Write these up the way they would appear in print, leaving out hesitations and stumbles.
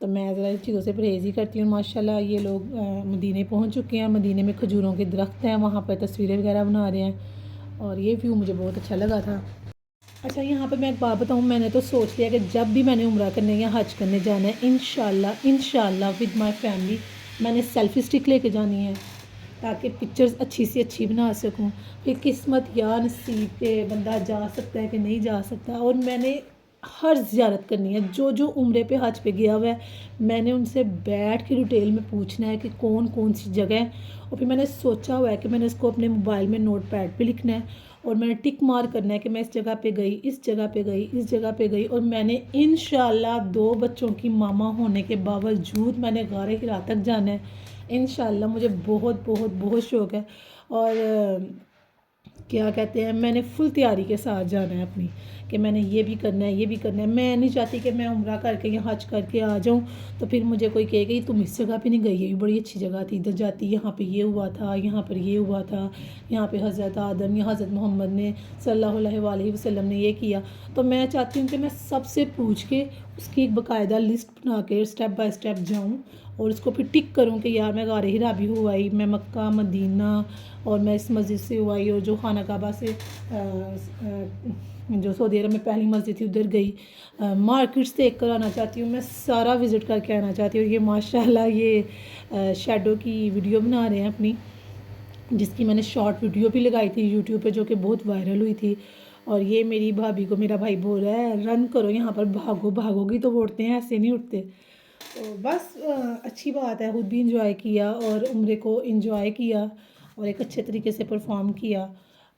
تو میں ذرا ان چیزوں سے پرہیز ہی کرتی ہوں. ماشاءاللہ یہ لوگ مدینے پہنچ چکے ہیں. مدینے میں کھجوروں کے درخت ہیں, وہاں پہ تصویریں وغیرہ بنا رہے ہیں, اور یہ ویو مجھے بہت اچھا لگا تھا. اچھا یہاں پہ میں ایک بات بتاؤں, میں نے تو سوچ لیا کہ جب بھی میں نے عمرہ کرنے یا حج کرنے جانا ہے انشاءاللہ ود مائی فیملی میں نے سیلفی سٹک لے کے جانی ہے, تاکہ پکچرز اچھی سی اچھی بنا سکوں. پھر قسمت یا نصیب پہ بندہ جا سکتا ہے کہ نہیں جا سکتا. اور میں نے ہر زیارت کرنی ہے, جو جو عمرے پہ حج پہ گیا ہوا ہے میں نے ان سے بیٹھ کے ڈیٹیل میں پوچھنا ہے کہ کون کون سی جگہ ہے. اور پھر میں نے سوچا ہوا ہے کہ میں نے اس کو اپنے موبائل میں نوٹ پیڈ پہ لکھنا ہے, اور میں نے ٹک مار کرنا ہے کہ میں اس جگہ پہ گئی, اس جگہ پہ گئی, اس جگہ پہ گئی. اور میں نے انشاءاللہ 2 بچوں کی ماما ہونے کے باوجود میں نے غار حرا تک جانا ہے. انشاءاللہ مجھے بہت بہت بہت شوق ہے, اور کیا کہتے ہیں میں نے فل تیاری کے ساتھ جانا ہے اپنی, کہ میں نے یہ بھی کرنا ہے, یہ بھی کرنا ہے. میں نہیں چاہتی کہ میں عمرہ کر کے یا حج کر کے آ جاؤں تو پھر مجھے کوئی کہے گا تم اس جگہ پہ نہیں گئی, یہ بھی بڑی اچھی جگہ تھی, ادھر جاتی, یہاں پہ یہ ہوا تھا, یہاں پر یہ ہوا تھا, یہاں پہ حضرت آدم یا حضرت محمد نے صلی اللہ علیہ وآلہ وسلم نے یہ کیا. تو میں چاہتی ہوں کہ میں سب سے پوچھ کے اس کی ایک باقاعدہ لسٹ بنا کے اسٹیپ بائی اسٹیپ جاؤں, اور اس کو پھر ٹک کروں کہ یار میں غار حرا بھی ہوا ہی, میں مکہ مدینہ اور میں اس مسجد سے ہوا ہی, اور جو خانہ کعبہ سے جو سعودی عرب میں پہلی مسجد تھی ادھر گئی. مارکیٹس دیکھ کر آنا چاہتی ہوں, میں سارا وزٹ کر کے آنا چاہتی ہوں. یہ ماشاءاللہ یہ شیڈو کی ویڈیو بنا رہے ہیں اپنی, جس کی میں نے شارٹ ویڈیو بھی لگائی تھی یوٹیوب پہ, جو کہ بہت وائرل ہوئی تھی. اور یہ میری بھابھی کو میرا بھائی بول رہا ہے رن کرو یہاں پر, بھاگو بھاگو گی تو اٹھتے ہیں, ایسے نہیں اٹھتے. تو بس اچھی بات ہے, خود بھی انجوائے کیا اور عمرے کو انجوائے کیا اور ایک اچھے طریقے سے پرفارم کیا.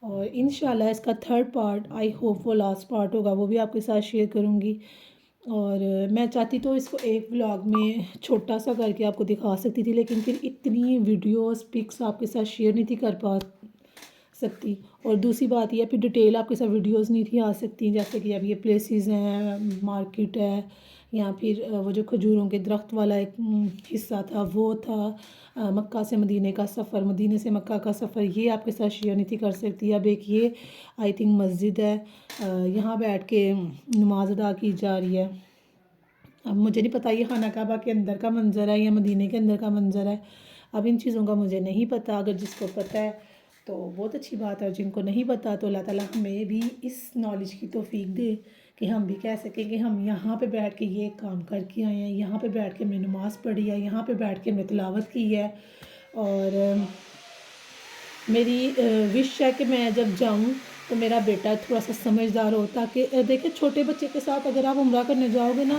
اور انشاءاللہ اس کا 3rd پارٹ آئی ہوپ وہ لاسٹ پارٹ ہوگا, وہ بھی آپ کے ساتھ شیئر کروں گی. اور میں چاہتی تو اس کو ایک ولاگ میں چھوٹا سا کر کے آپ کو دکھا سکتی تھی, لیکن پھر اتنی ویڈیوز پکس آپ کے ساتھ شیئر نہیں تھی کر پا سکتی. اور دوسری بات یہ پھر ڈیٹیل آپ کے ساتھ ویڈیوز نہیں تھی آ سکتی, جیسے کہ اب یہ پلیسز ہیں, مارکیٹ ہے, یا پھر وہ جو کھجوروں کے درخت والا ایک حصہ تھا وہ تھا, مکہ سے مدینے کا سفر, مدینے سے مکہ کا سفر, یہ آپ کے ساتھ شیئر نہیں تھی کر سکتی. اب ایک یہ آئی تھنک مسجد ہے, یہاں بیٹھ کے نماز ادا کی جا رہی ہے. اب مجھے نہیں پتہ یہ خانہ کعبہ کے اندر کا منظر ہے یا مدینے کے اندر کا منظر ہے, اب ان چیزوں کا مجھے نہیں پتہ. اگر جس کو پتہ ہے تو بہت اچھی بات ہے, اور جن کو نہیں پتہ تو اللہ تعالیٰ ہمیں بھی اس نالج کی توفیق دے کہ ہم بھی کہہ سکیں کہ ہم یہاں پہ بیٹھ کے یہ کام کر کے آئے ہیں, یہاں پہ بیٹھ کے ہم نے نماز پڑھی ہے, یہاں پہ بیٹھ کے ہم نے تلاوت کی ہے. اور میری وش ہے کہ میں جب جاؤں تو میرا بیٹا تھوڑا سا سمجھدار ہو, تاکہ دیکھیں چھوٹے بچے کے ساتھ اگر آپ عمرہ کرنے جاؤ گے نا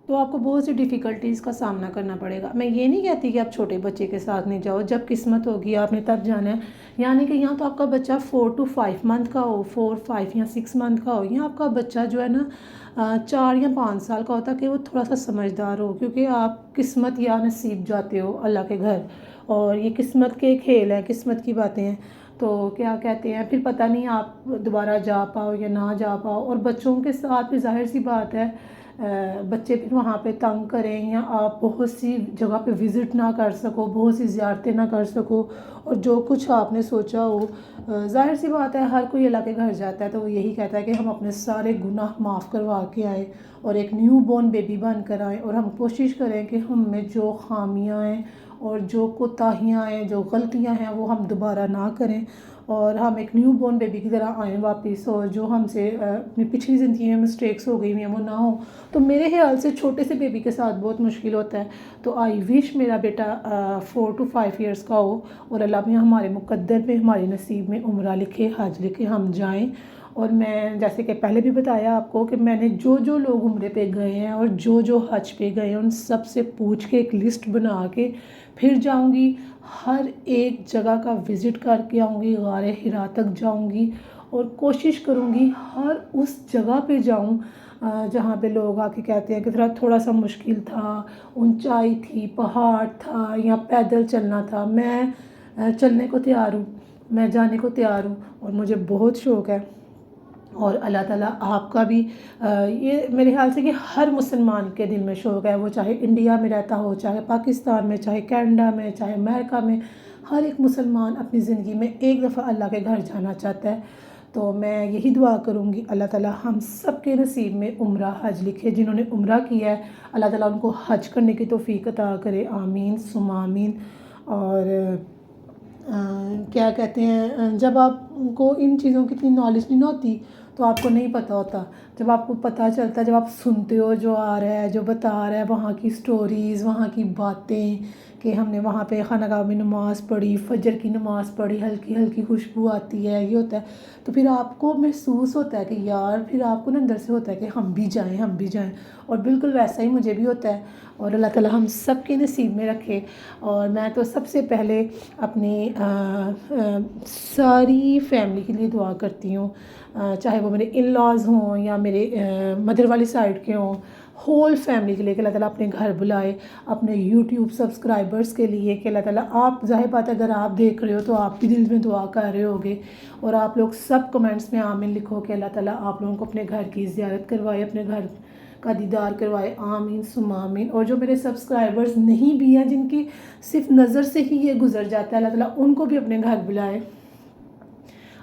تو آپ کو بہت سی ڈیفیکلٹیز کا سامنا کرنا پڑے گا. میں یہ نہیں کہتی کہ آپ چھوٹے بچے کے ساتھ نہیں جاؤ, جب قسمت ہوگی آپ نے تب جانا ہے. یعنی کہ یہاں تو آپ کا بچہ 4 to 5 month کا ہو, 4, 5 یا 6 month کا ہو, یہاں آپ کا بچہ جو ہے نا 4 یا 5 سال کا ہوتا کہ وہ تھوڑا سا سمجھدار ہو, کیونکہ آپ قسمت یا نصیب جاتے ہو اللہ کے گھر, اور یہ قسمت کے کھیل ہیں, قسمت کی باتیں ہیں. تو کیا کہتے ہیں پھر پتہ نہیں آپ دوبارہ جا پاؤ یا نہ جا پاؤ. اور بچوں کے ساتھ بھی ظاہر سی بات ہے بچے پھر وہاں پہ تنگ کریں, یا آپ بہت سی جگہ پہ وزٹ نہ کر سکو, بہت سی زیارتیں نہ کر سکو, اور جو کچھ آپ نے سوچا ہو. ظاہر سی بات ہے ہر کوئی اللہ کے گھر جاتا ہے تو وہ یہی کہتا ہے کہ ہم اپنے سارے گناہ معاف کروا کے آئیں اور ایک نیو بورن بیبی بن کر آئیں, اور ہم کوشش کریں کہ ہم میں جو خامیاں ہیں اور جو کوتاہیاں ہیں, جو غلطیاں ہیں وہ ہم دوبارہ نہ کریں, اور ہم ایک نیو بورن بیبی کی طرح آئیں واپس, اور جو ہم سے اپنی پچھلی زندگی میں مسٹیکس ہو گئی ہیں وہ نہ ہوں. تو میرے خیال سے چھوٹے سے بیبی کے ساتھ بہت مشکل ہوتا ہے. تو آئی وش میرا بیٹا 4 to 5 ایئرس کا ہو, اور اللہ بھی ہمارے مقدر میں ہمارے نصیب میں عمرہ لکھے, حج لکھے, ہم جائیں. اور میں جیسے کہ پہلے بھی بتایا آپ کو کہ میں نے جو جو لوگ عمرے پہ گئے ہیں اور جو جو حج پہ گئے ہیں ان سب سے پوچھ کے ایک لسٹ بنا کے پھر جاؤں گی, ہر ایک جگہ کا وزٹ کر کے آؤں گی, غار حرا تک جاؤں گی, اور کوشش کروں گی ہر اس جگہ پہ جاؤں جہاں پہ لوگ آ کے کہتے ہیں کہ تھوڑا سا مشکل تھا, اونچائی تھی, پہاڑ تھا, یا پیدل چلنا تھا. میں چلنے کو تیار ہوں, میں جانے کو تیار ہوں, اور مجھے بہت شوق ہے. اور اللہ تعالیٰ آپ کا بھی یہ میرے خیال سے کہ ہر مسلمان کے دل میں شوق ہے, وہ چاہے انڈیا میں رہتا ہو, چاہے پاکستان میں, چاہے کینیڈا میں, چاہے امریکہ میں, ہر ایک مسلمان اپنی زندگی میں ایک دفعہ اللہ کے گھر جانا چاہتا ہے. تو میں یہی دعا کروں گی اللہ تعالیٰ ہم سب کے نصیب میں عمرہ حج لکھے، جنہوں نے عمرہ کیا ہے اللہ تعالیٰ ان کو حج کرنے کی توفیق عطا کرے، آمین ثم آمین۔ اور کیا کہتے ہیں، جب آپ کو ان چیزوں کی اتنی نالج نہیں ہوتی تو آپ کو نہیں پتہ ہوتا، جب آپ کو پتہ چلتا ہے، جب آپ سنتے ہو جو آ رہا ہے، جو بتا رہا ہے، وہاں کی سٹوریز، وہاں کی باتیں کہ ہم نے وہاں پہ خانقاہ میں نماز پڑھی، فجر کی نماز پڑھی، ہلکی ہلکی خوشبو آتی ہے، یہ ہوتا ہے، تو پھر آپ کو محسوس ہوتا ہے کہ یار، پھر آپ کو نا اندر سے ہوتا ہے کہ ہم بھی جائیں، ہم بھی جائیں، اور بالکل ویسا ہی مجھے بھی ہوتا ہے، اور اللہ تعالیٰ ہم سب کے نصیب میں رکھے۔ اور میں تو سب سے پہلے اپنی ساری فیملی کے لیے دعا کرتی ہوں، چاہے وہ میرے ان لاز ہوں یا میرے مدر والی سائڈ کے ہوں، ہول فیملی کے لیے کہ اللہ تعالیٰ اپنے گھر بلائے، اپنے یوٹیوب سبسکرائبرز کے لیے کہ اللہ تعالیٰ، آپ ظاہر بات ہے اگر آپ دیکھ رہے ہو تو آپ بھی دل میں دعا کر رہے ہوگے، اور آپ لوگ سب کمنٹس میں آمین لکھو کہ اللہ تعالیٰ آپ لوگوں کو اپنے گھر کی زیارت کروائے، اپنے گھر کا دیدار کروائے، آمین ثم آمین۔ اور جو میرے سبسکرائبرز نہیں بھی ہیں، جن کی صرف نظر سے ہی یہ گزر جاتا ہے، اللہ تعالیٰ ان کو بھی اپنے گھر بلائے،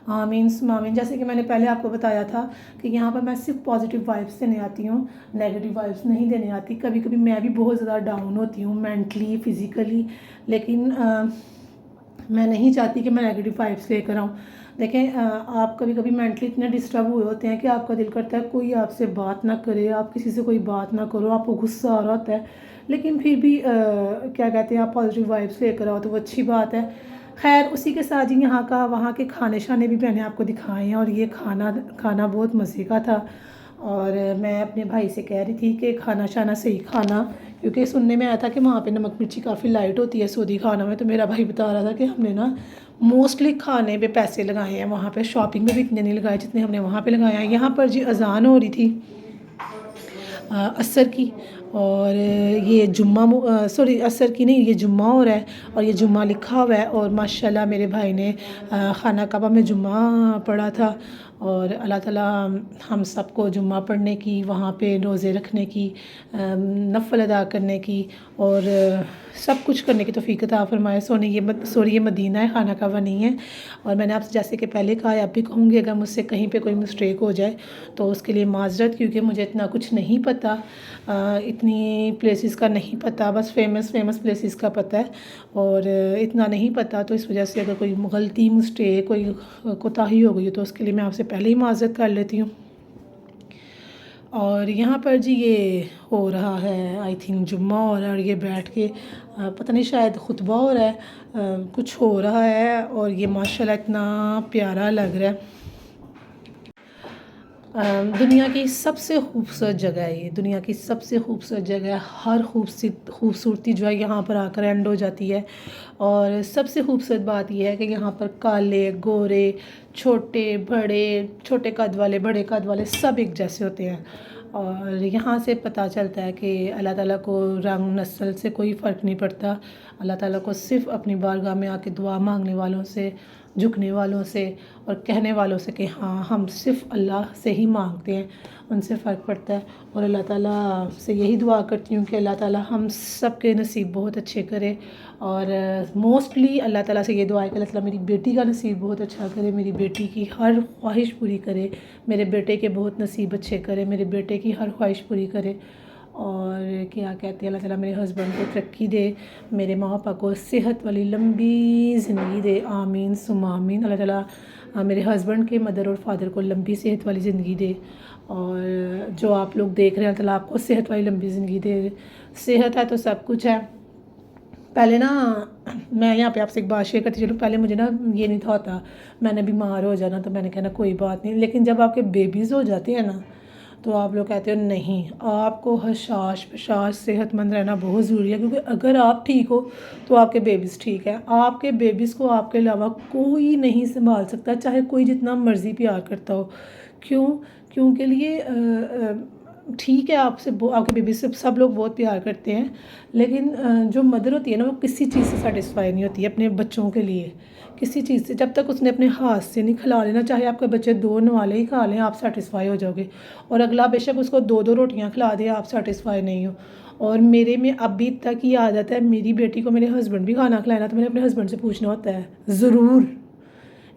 آمین ثم آمین۔ جیسے کہ میں نے پہلے آپ کو بتایا تھا کہ یہاں پر میں صرف پازیٹیو وائبس دینے آتی ہوں، نیگیٹیو وائبس نہیں دینے آتی۔ کبھی کبھی میں بھی بہت زیادہ ڈاؤن ہوتی ہوں مینٹلی، فزیکلی، لیکن میں نہیں چاہتی کہ میں نیگیٹیو وائبس لے کر آؤں۔ دیکھیں، آپ کبھی کبھی مینٹلی اتنے ڈسٹرب ہوئے ہوتے ہیں کہ آپ کا دل کرتا ہے کوئی آپ سے بات نہ کرے، آپ کسی سے کوئی بات نہ کرو، آپ کو غصہ آ رہا ہوتا ہے، لیکن پھر بھی کیا کہتے ہیں، آپ پازیٹیو وائبس لے کر آؤ تو وہ اچھی بات ہے۔ خیر، اسی کے ساتھ ہی یہاں کا وہاں کے کھانے شانے بھی میں نے آپ کو دکھائے ہیں، اور یہ کھانا بہت مزے کا تھا، اور میں اپنے بھائی سے کہہ رہی تھی کہ کھانا شانا صحیح کھانا، کیونکہ سننے میں آیا تھا کہ وہاں پہ نمک مرچی کافی لائٹ ہوتی ہے سعودی کھانا میں، تو میرا بھائی بتا رہا تھا کہ ہم نے نا موسٹلی کھانے پہ پیسے لگائے ہیں، وہاں پہ شاپنگ میں بھی اتنے نہیں لگائے جتنے ہم نے وہاں پہ لگائے ہیں۔ یہاں پر جی اذان ہو رہی تھی عصر کی، اور یہ جمعہ سوری عصر کی نہیں، یہ جمعہ ہو رہا ہے، اور یہ جمعہ لکھا ہوا ہے، اور ماشاءاللہ میرے بھائی نے خانہ کعبہ میں جمعہ پڑھا تھا، اور اللہ تعالیٰ ہم سب کو جمعہ پڑھنے کی، وہاں پہ روزے رکھنے کی، نفل ادا کرنے کی، اور سب کچھ کرنے کی توفیق عطا فرمائے۔ سوری یہ مدینہ ہے، خانہ کعبہ نہیں ہے۔ اور میں نے آپ سے جیسے کہ پہلے کہا ہے، اب بھی کہوں گی، اگر مجھ سے کہیں پہ کوئی مسٹیک ہو جائے تو اس کے لیے معذرت، کیونکہ مجھے اتنا کچھ نہیں پتہ، اتنی پلیسز کا نہیں پتہ، بس فیمس پلیسز کا پتہ ہے، اور اتنا نہیں پتہ، تو اس وجہ سے اگر کوئی غلطی، مسٹیک، کوئی کوتاہی ہو گئی ہے تو اس کے لیے میں آپ سے پہلے ہی معذرت کر لیتی ہوں۔ اور یہاں پر جی یہ ہو رہا ہے، آئی تھنک جمعہ ہو رہا ہے، اور یہ بیٹھ کے پتہ نہیں شاید خطبہ ہو رہا ہے، کچھ ہو رہا ہے، اور یہ ماشاءاللہ اتنا پیارا لگ رہا ہے۔ دنیا کی سب سے خوبصورت جگہ ہے یہ، دنیا کی سب سے خوبصورت جگہ ہے، ہر خوبصورتی جو ہے یہاں پر آ کر اینڈ ہو جاتی ہے، اور سب سے خوبصورت بات یہ ہے کہ یہاں پر کالے گورے، چھوٹے بڑے، چھوٹے قد والے بڑے قد والے سب ایک جیسے ہوتے ہیں، اور یہاں سے پتہ چلتا ہے کہ اللہ تعالیٰ کو رنگ نسل سے کوئی فرق نہیں پڑتا، اللہ تعالیٰ کو صرف اپنی بارگاہ میں آ کے دعا مانگنے والوں سے، جھکنے والوں سے، اور کہنے والوں سے کہ ہاں ہم صرف اللہ سے ہی مانگتے ہیں، ان سے فرق پڑتا ہے۔ اور اللہ تعالیٰ سے یہی دعا کرتی ہوں کہ اللہ تعالیٰ ہم سب کے نصیب بہت اچھے کرے، اور موسٹلی اللہ تعالیٰ سے یہ دعا ہے کہ اللہ تعالیٰ میری بیٹی کا نصیب بہت اچھا کرے، میری بیٹی کی ہر خواہش پوری کرے، میرے بیٹے کے بہت نصیب اچھے کرے، میرے بیٹے کی ہر خواہش پوری کرے، اور کیا کہتے ہیں، اللہ تعالیٰ میرے ہسبینڈ کو ترقی دے، میرے ماں باپ کو صحت والی لمبی زندگی دے، آمین ثم آمین۔ اللہ تعالیٰ میرے ہسبینڈ کے مدر اور فادر کو لمبی صحت والی زندگی دے، اور جو آپ لوگ دیکھ رہے ہیں اللہ تعالیٰ آپ کو صحت والی لمبی زندگی دے۔ صحت ہے تو سب کچھ ہے۔ پہلے نا میں یہاں پہ آپ سے ایک بات شیئر کرتی چلوں، پہلے مجھے نا یہ نہیں تھا ہوتا، میں نے بیمار ہو جانا تو میں نے کہنا کوئی بات نہیں، لیکن جب آپ کے بیبیز ہو جاتے ہیں نا تو آپ لوگ کہتے ہو نہیں، آپ کو حشاش پشاش صحت مند رہنا بہت ضروری ہے، کیونکہ اگر آپ ٹھیک ہو تو آپ کے بیبیز ٹھیک ہے، آپ کے بیبیز کو آپ کے علاوہ کوئی نہیں سنبھال سکتا، چاہے کوئی جتنا مرضی پیار کرتا ہو۔ کیونکہ لیے ٹھیک ہے، آپ کے بیبی سے سب لوگ بہت پیار کرتے ہیں، لیکن جو مدر ہوتی ہے نا وہ کسی چیز سے سیٹسفائی نہیں ہوتی ہے اپنے بچوں کے لیے، کسی چیز سے، جب تک اس نے اپنے ہاتھ سے نہیں کھلا لینا، چاہے آپ کے بچے 2 نوالے ہی کھا لیں آپ سیٹسفائی ہو جاؤ گے، اور اگلا بے شک اس کو 2 روٹیاں کھلا دے آپ سیٹسفائی نہیں ہو۔ اور میرے میں ابھی تک یہ عادت ہے، میری بیٹی کو میرے ہسبینڈ بھی کھانا کھلانا تو میں نے اپنے ہسبینڈ سے پوچھنا ہوتا ہے ضرور،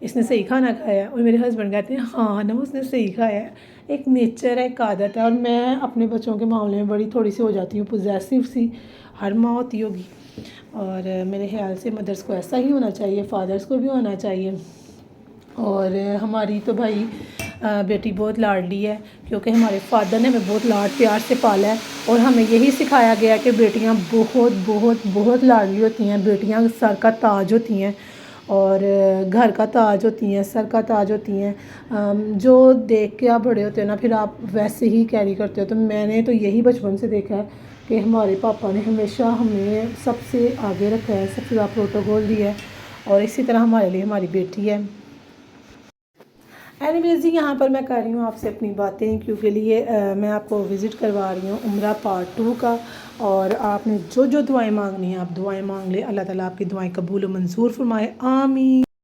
اس نے صحیح کھانا کھایا ہے؟ اور میرے ہسبینڈ کہتے ہیں ہاں نا اس نے صحیح کھایا ہے. ایک نیچر ہے، ایک عادت ہے. اور میں اپنے بچوں کے معاملے میں بڑی تھوڑی سی ہو جاتی ہوں پوزیسو سی، ہر ماں ہوتی ہوگی. اور میرے خیال سے مدرس کو ایسا ہی ہونا چاہیے، فادرس کو بھی ہونا چاہیے. اور ہماری تو بھائی بیٹی بہت لاڈلی ہے، کیونکہ ہمارے فادر نے ہمیں بہت لاڈ پیار سے پالا ہے. اور ہمیں یہی سکھایا گیا کہ بیٹیاں بہت بہت بہت لاڈلی ہوتی ہیں، بیٹیاں سر کا تاج ہوتی ہیں، اور گھر کا تاج ہوتی ہیں، سر کا تاج ہوتی ہیں. جو دیکھ کے آپ بڑے ہوتے ہیں نا، پھر آپ ویسے ہی کیری کرتے ہو. تو میں نے تو یہی بچپن سے دیکھا ہے کہ ہمارے پاپا نے ہمیشہ ہمیں سب سے آگے رکھا ہے، سب سے زیادہ پروٹوکول دیا ہے. اور اسی طرح ہمارے لیے ہماری بیٹی ہے. اینی ویز جی، یہاں پر میں کر رہی ہوں آپ سے اپنی باتیں، کیونکہ لیے میں آپ کو وزٹ کروا رہی ہوں عمرہ پارٹ 2 کا. اور آپ نے جو جو دعائیں مانگنی ہیں آپ دعائیں مانگ لیں. اللہ تعالیٰ آپ کی دعائیں قبول و منظور فرمائے. آمین.